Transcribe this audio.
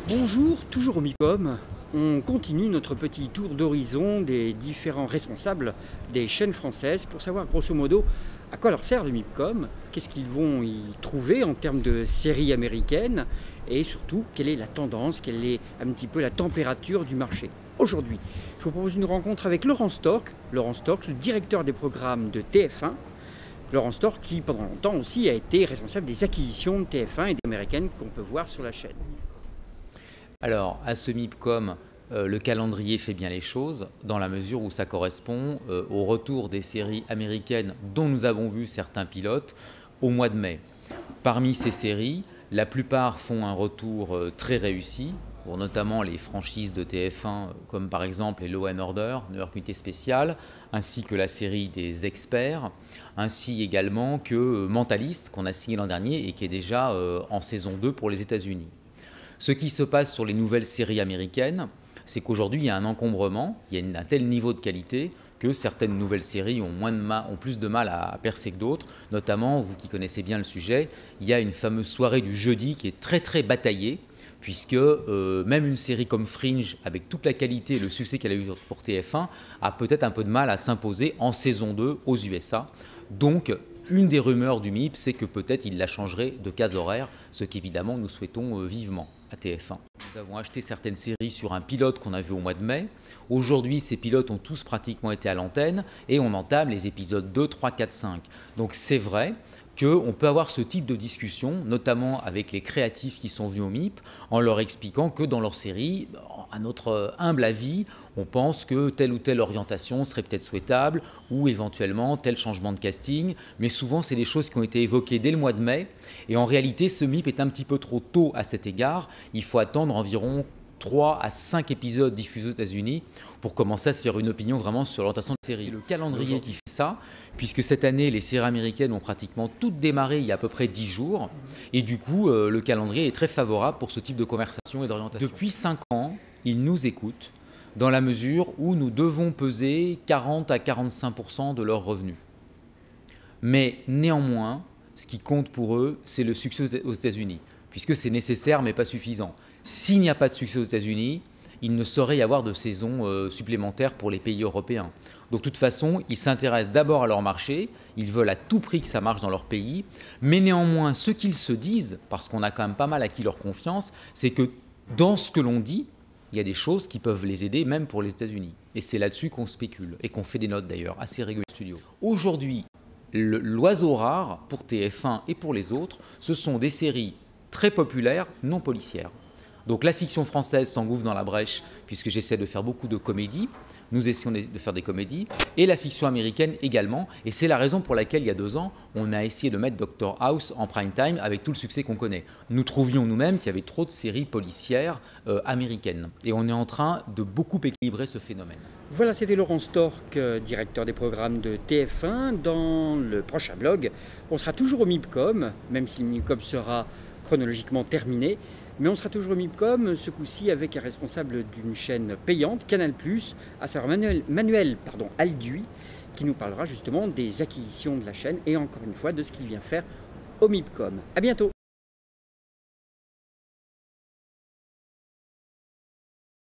Bonjour, toujours au MIPCOM. On continue notre petit tour d'horizon des différents responsables des chaînes françaises pour savoir grosso modo à quoi leur sert le MIPCOM, qu'est-ce qu'ils vont y trouver en termes de séries américaines et surtout quelle est la tendance, quelle est un petit peu la température du marché. Aujourd'hui, je vous propose une rencontre avec Laurent Stork, le directeur des programmes de TF1. Laurent Stork qui pendant longtemps aussi a été responsable des acquisitions de TF1 et des américaines qu'on peut voir sur la chaîne. Alors, à ce MIPCOM, le calendrier fait bien les choses dans la mesure où ça correspond au retour des séries américaines dont nous avons vu certains pilotes au mois de mai. Parmi ces séries, la plupart font un retour très réussi, pour notamment les franchises de TF1 comme par exemple les Law & Order, New York Unité Spéciale, ainsi que la série des Experts, ainsi également que Mentaliste qu'on a signé l'an dernier et qui est déjà en saison 2 pour les États-Unis. Ce qui se passe sur les nouvelles séries américaines, c'est qu'aujourd'hui, il y a un encombrement, il y a un tel niveau de qualité que certaines nouvelles séries ont plus de mal à percer que d'autres. Notamment, vous qui connaissez bien le sujet, il y a une fameuse soirée du jeudi qui est très bataillée, puisque même une série comme Fringe, avec toute la qualité et le succès qu'elle a eu pour TF1, a peut-être un peu de mal à s'imposer en saison 2 aux USA. Donc, une des rumeurs du MIP, c'est que peut-être il la changerait de case horaire, ce qu'évidemment nous souhaitons vivement à TF1. Nous avons acheté certaines séries sur un pilote qu'on a vu au mois de mai. Aujourd'hui, ces pilotes ont tous pratiquement été à l'antenne et on entame les épisodes 2, 3, 4, 5. Donc c'est vrai qu'on peut avoir ce type de discussion, notamment avec les créatifs qui sont venus au MIP, en leur expliquant que dans leur série, à notre humble avis, on pense que telle ou telle orientation serait peut-être souhaitable, ou éventuellement tel changement de casting, mais souvent c'est des choses qui ont été évoquées dès le mois de mai, et en réalité ce MIP est un petit peu trop tôt à cet égard. Il faut attendre environ 3 à 5 épisodes diffusés aux États-Unis pour commencer à se faire une opinion vraiment sur l'orientation de série. C'est le calendrier qui fait ça, puisque cette année, les séries américaines ont pratiquement toutes démarré il y a à peu près 10 jours, et du coup, le calendrier est très favorable pour ce type de conversation et d'orientation. Depuis 5 ans, ils nous écoutent dans la mesure où nous devons peser 40 à 45% de leurs revenus. Mais néanmoins, ce qui compte pour eux, c'est le succès aux États-Unis, puisque c'est nécessaire mais pas suffisant. S'il n'y a pas de succès aux États-Unis, il ne saurait y avoir de saison supplémentaire pour les pays européens. Donc de toute façon, ils s'intéressent d'abord à leur marché, ils veulent à tout prix que ça marche dans leur pays, mais néanmoins, ce qu'ils se disent, parce qu'on a quand même pas mal acquis leur confiance, c'est que dans ce que l'on dit, il y a des choses qui peuvent les aider, même pour les États-Unis. Et c'est là-dessus qu'on spécule, et qu'on fait des notes d'ailleurs, assez régulièrement au studio. Aujourd'hui, l'oiseau rare pour TF1 et pour les autres, ce sont des séries très populaires, non policières. Donc la fiction française s'engouffre dans la brèche, puisque j'essaie de faire beaucoup de comédies. Nous essayons de faire des comédies, et la fiction américaine également. Et c'est la raison pour laquelle, il y a 2 ans, on a essayé de mettre Dr House en prime time avec tout le succès qu'on connaît. Nous trouvions nous-mêmes qu'il y avait trop de séries policières américaines. Et on est en train de beaucoup équilibrer ce phénomène. Voilà, c'était Laurent Stork, directeur des programmes de TF1. Dans le prochain blog, on sera toujours au MIPCOM, même si le MIPCOM sera chronologiquement terminé. Mais on sera toujours au MIPCOM, ce coup-ci avec un responsable d'une chaîne payante, Canal+, à savoir Manuel Alduy, qui nous parlera justement des acquisitions de la chaîne et encore une fois de ce qu'il vient faire au MIPCOM. À bientôt.